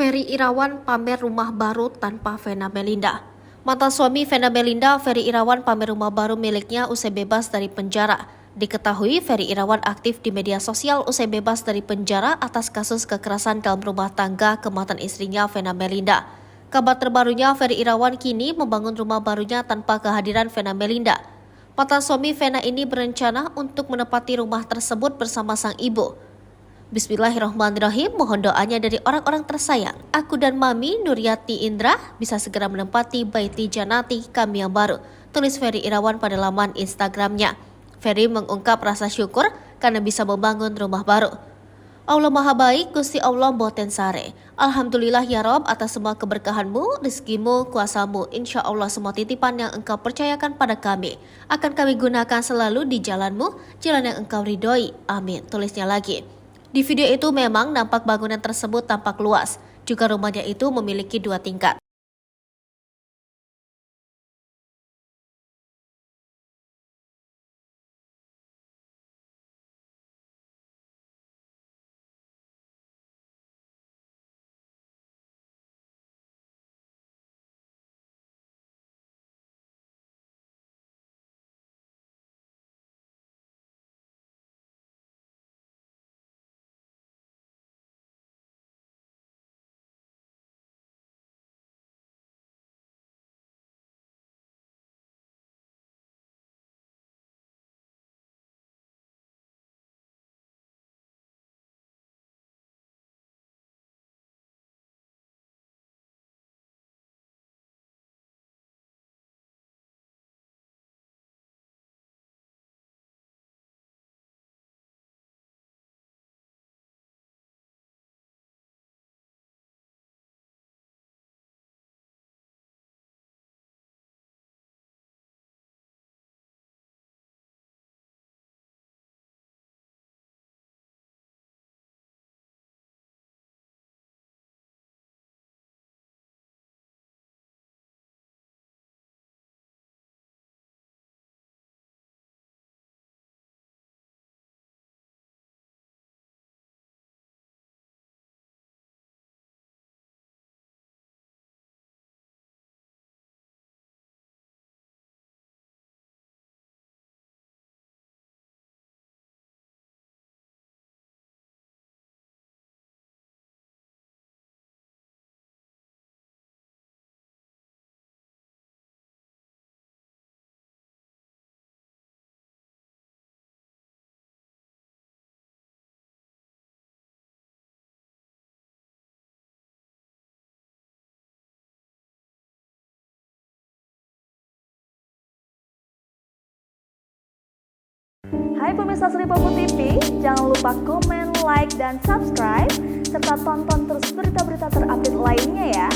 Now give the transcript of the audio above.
Ferry Irawan pamer rumah baru tanpa Vena Melinda. Mantan suami Vena Melinda, Ferry Irawan pamer rumah baru miliknya usai bebas dari penjara. Diketahui Ferry Irawan aktif di media sosial usai bebas dari penjara atas kasus kekerasan dalam rumah tangga ke mantan istrinya Vena Melinda. Kabar terbarunya, Ferry Irawan kini membangun rumah barunya tanpa kehadiran Vena Melinda. Mantan suami Vena ini berencana untuk menempati rumah tersebut bersama sang ibu. Bismillahirrahmanirrahim, mohon doanya dari orang-orang tersayang. Aku dan Mami Nuryati Indra bisa segera menempati Baiti Janati kami yang baru, tulis Ferry Irawan pada laman Instagramnya. Ferry mengungkap rasa syukur karena bisa membangun rumah baru. Allah Maha Baik, Gusti Allah Mboten Sare. Alhamdulillah ya Rob atas semua keberkahanmu, rezekimu, kuasamu. Insya Allah semua titipan yang engkau percayakan pada kami akan kami gunakan selalu di jalanmu, jalan yang engkau ridhoi. Amin, tulisnya lagi. Di video itu memang nampak bangunan tersebut tampak luas, juga rumahnya itu memiliki 2 tingkat. Hai pemirsa Sri Popo TV, jangan lupa komen, like, dan subscribe, serta tonton terus berita-berita terupdate lainnya ya.